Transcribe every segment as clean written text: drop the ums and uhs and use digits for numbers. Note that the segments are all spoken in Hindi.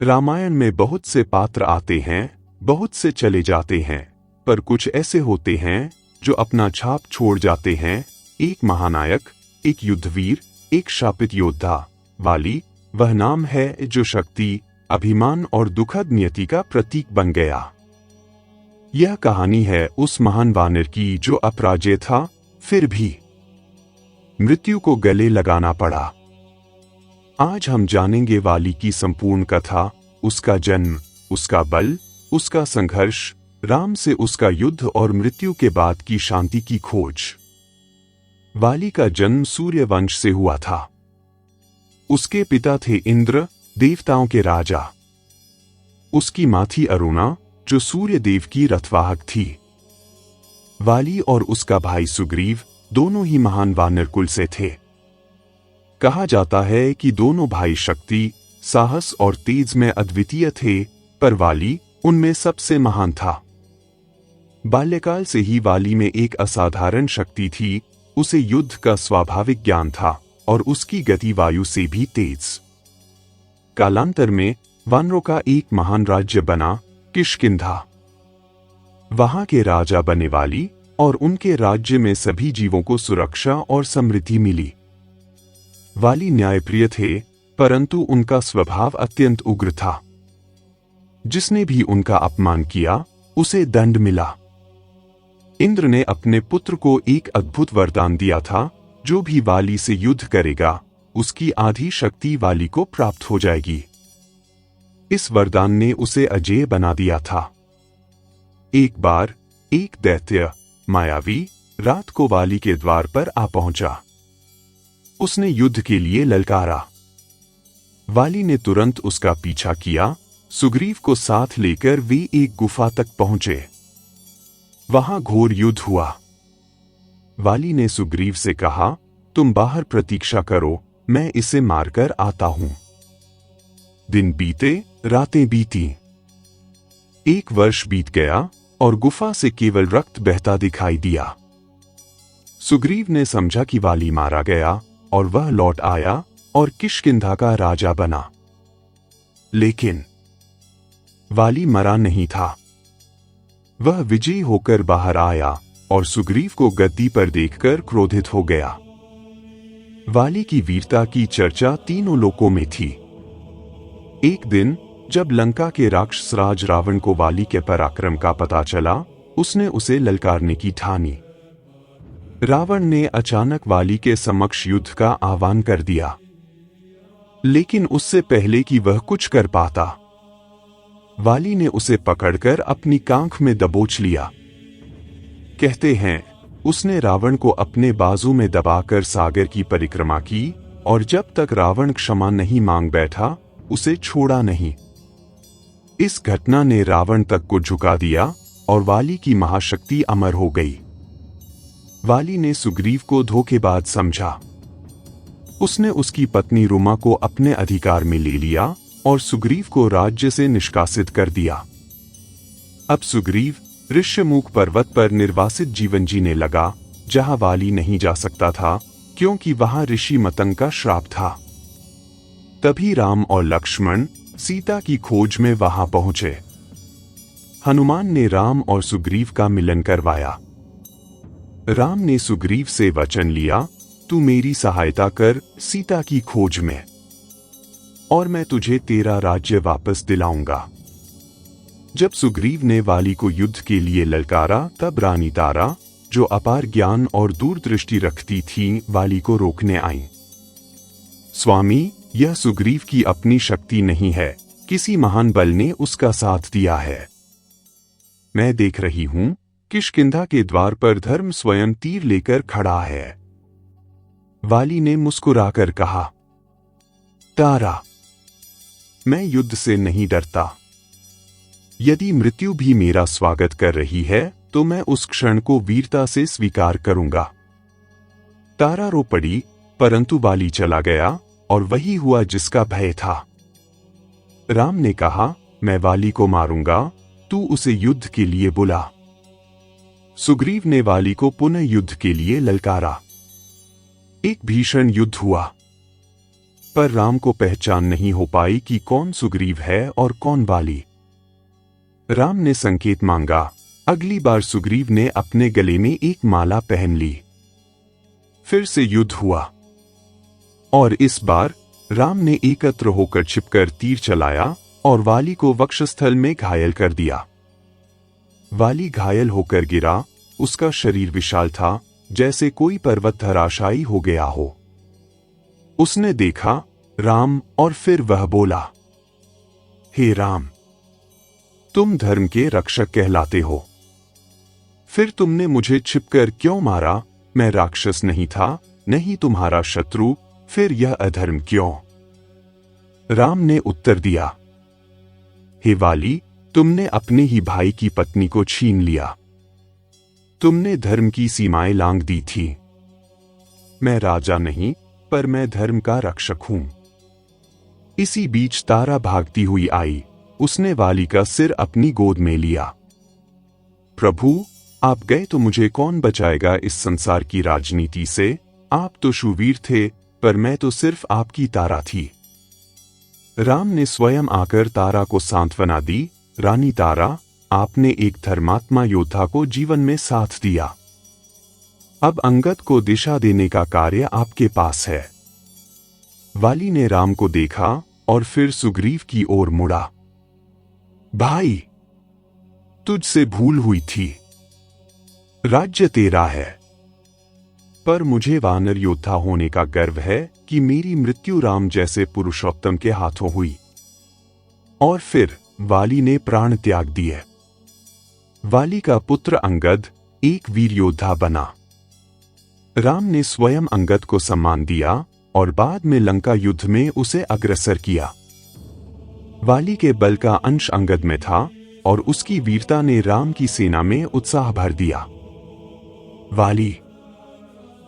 रामायण में बहुत से पात्र आते हैं, बहुत से चले जाते हैं, पर कुछ ऐसे होते हैं जो अपना छाप छोड़ जाते हैं। एक महानायक, एक युद्धवीर, एक शापित योद्धा, वाली, वह नाम है जो शक्ति, अभिमान और दुखद नियति का प्रतीक बन गया। यह कहानी है उस महान वानर की जो अपराजय था, फिर भी मृत्यु को गले लगाना पड़ा। आज हम जानेंगे वाली की संपूर्ण कथा, उसका जन्म, उसका बल, उसका संघर्ष, राम से उसका युद्ध और मृत्यु के बाद की शांति की खोज। वाली का जन्म सूर्यवंश से हुआ था। उसके पिता थे इंद्र, देवताओं के राजा। उसकी मां थी अरुणा, जो सूर्य देव की रथवाहक थी। वाली और उसका भाई सुग्रीव दोनों ही महान वानर कुल से थे। कहा जाता है कि दोनों भाई शक्ति, साहस और तेज में अद्वितीय थे, पर वाली उनमें सबसे महान था। बाल्यकाल से ही वाली में एक असाधारण शक्ति थी। उसे युद्ध का स्वाभाविक ज्ञान था और उसकी गति वायु से भी तेज। कालांतर में वानरों का एक महान राज्य बना, किष्किंधा। वहां के राजा बने वाली और उनके राज्य में सभी जीवों को सुरक्षा और समृद्धि मिली। वाली न्यायप्रिय थे, परंतु उनका स्वभाव अत्यंत उग्र था। जिसने भी उनका अपमान किया, उसे दंड मिला। इंद्र ने अपने पुत्र को एक अद्भुत वरदान दिया था, जो भी वाली से युद्ध करेगा, उसकी आधी शक्ति वाली को प्राप्त हो जाएगी। इस वरदान ने उसे अजेय बना दिया था। एक बार एक दैत्य, मायावी, रात को वाली के द्वार पर आ पहुंचा। उसने युद्ध के लिए ललकारा। वाली ने तुरंत उसका पीछा किया। सुग्रीव को साथ लेकर वे एक गुफा तक पहुंचे। वहां घोर युद्ध हुआ। वाली ने सुग्रीव से कहा, तुम बाहर प्रतीक्षा करो, मैं इसे मारकर आता हूं। दिन बीते, रातें बीती। 1 वर्ष बीत गया और गुफा से केवल रक्त बहता दिखाई दिया। सुग्रीव ने समझा कि वाली मारा गया और वह लौट आया और किष्किंधा का राजा बना। लेकिन वाली मरा नहीं था। वह विजयी होकर बाहर आया और सुग्रीव को गद्दी पर देखकर क्रोधित हो गया। वाली की वीरता की चर्चा तीनों लोकों में थी। एक दिन जब लंका के राक्षसराज रावण को वाली के पराक्रम का पता चला, उसने उसे ललकारने की ठानी। रावण ने अचानक वाली के समक्ष युद्ध का आह्वान कर दिया। लेकिन उससे पहले कि वह कुछ कर पाता, वाली ने उसे पकड़कर अपनी कांख में दबोच लिया। कहते हैं, उसने रावण को अपने बाजू में दबाकर सागर की परिक्रमा की और जब तक रावण क्षमा नहीं मांग बैठा, उसे छोड़ा नहीं। इस घटना ने रावण तक को झुका दिया और वाली की महाशक्ति अमर हो गई। वाली ने सुग्रीव को धोखेबाज समझा। उसने उसकी पत्नी रुमा को अपने अधिकार में ले लिया और सुग्रीव को राज्य से निष्कासित कर दिया। अब सुग्रीव ऋष्यमुख पर्वत पर निर्वासित जीवन जीने लगा, जहां वाली नहीं जा सकता था, क्योंकि वहां ऋषि मतंग का श्राप था। तभी राम और लक्ष्मण सीता की खोज में वहां पहुंचे। हनुमान ने राम और सुग्रीव का मिलन करवाया। राम ने सुग्रीव से वचन लिया, तू मेरी सहायता कर सीता की खोज में, और मैं तुझे तेरा राज्य वापस दिलाऊंगा। जब सुग्रीव ने वाली को युद्ध के लिए ललकारा, तब रानी तारा, जो अपार ज्ञान और दूरदृष्टि रखती थी, वाली को रोकने आई। स्वामी, यह सुग्रीव की अपनी शक्ति नहीं है, किसी महान बल ने उसका साथ दिया है। मैं देख रही हूं, किष्किंधा के द्वार पर धर्म स्वयं तीर लेकर खड़ा है। वाली ने मुस्कुराकर कहा, तारा, मैं युद्ध से नहीं डरता। यदि मृत्यु भी मेरा स्वागत कर रही है, तो मैं उस क्षण को वीरता से स्वीकार करूंगा। तारा रो पड़ी, परंतु वाली चला गया और वही हुआ जिसका भय था। राम ने कहा, मैं वाली को मारूंगा, तू उसे युद्ध के लिए बुला। सुग्रीव ने वाली को पुनः युद्ध के लिए ललकारा। एक भीषण युद्ध हुआ। पर राम को पहचान नहीं हो पाई कि कौन सुग्रीव है और कौन वाली। राम ने संकेत मांगा। अगली बार सुग्रीव ने अपने गले में एक माला पहन ली। फिर से युद्ध हुआ और इस बार राम ने एकत्र होकर छिपकर तीर चलाया और वाली को वक्षस्थल में घायल कर दिया। वाली घायल होकर गिरा। उसका शरीर विशाल था, जैसे कोई पर्वत धराशायी हो गया हो। उसने देखा राम और फिर वह बोला, हे राम, तुम धर्म के रक्षक कहलाते हो। फिर तुमने मुझे छिपकर क्यों मारा? मैं राक्षस नहीं था, नहीं तुम्हारा शत्रु, फिर यह अधर्म क्यों? राम ने उत्तर दिया, हे वाली, तुमने अपने ही भाई की पत्नी को छीन लिया। तुमने धर्म की सीमाएं लांघ दी थी। मैं राजा नहीं, पर मैं धर्म का रक्षक हूं। इसी बीच तारा भागती हुई आई। उसने वाली का सिर अपनी गोद में लिया। प्रभु, आप गए तो मुझे कौन बचाएगा इस संसार की राजनीति से? आप तो शूरवीर थे, पर मैं तो सिर्फ आपकी तारा थी। राम ने स्वयं आकर तारा को सांत्वना दी। रानी तारा, आपने एक धर्मात्मा योद्धा को जीवन में साथ दिया। अब अंगद को दिशा देने का कार्य आपके पास है। वाली ने राम को देखा और फिर सुग्रीव की ओर मुड़ा। भाई, तुझसे भूल हुई थी। राज्य तेरा है, पर मुझे वानर योद्धा होने का गर्व है कि मेरी मृत्यु राम जैसे पुरुषोत्तम के हाथों हुई। और फिर वाली ने प्राण त्याग दिए। वाली का पुत्र अंगद एक वीर योद्धा बना। राम ने स्वयं अंगद को सम्मान दिया और बाद में लंका युद्ध में उसे अग्रसर किया। वाली के बल का अंश अंगद में था और उसकी वीरता ने राम की सेना में उत्साह भर दिया। वाली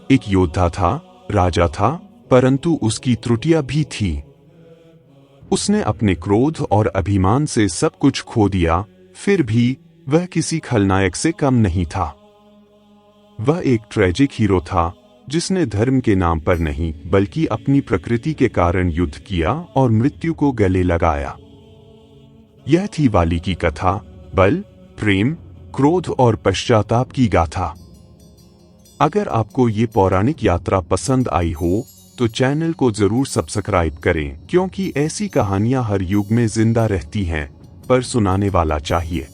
एक योद्धा था, राजा था, परंतु उसकी त्रुटियां भी थी। उसने अपने क्रोध और अभिमान से सब कुछ खो दिया, फिर भी वह किसी खलनायक से कम नहीं था। वह एक ट्रेजिक हीरो था, जिसने धर्म के नाम पर नहीं बल्कि अपनी प्रकृति के कारण युद्ध किया और मृत्यु को गले लगाया। यह थी वाली की कथा, बल, प्रेम, क्रोध और पश्चाताप की गाथा। अगर आपको ये पौराणिक यात्रा पसंद आई हो तो चैनल को जरूर सब्सक्राइब करें, क्योंकि ऐसी कहानियां हर युग में जिंदा रहती हैं, पर सुनाने वाला चाहिए।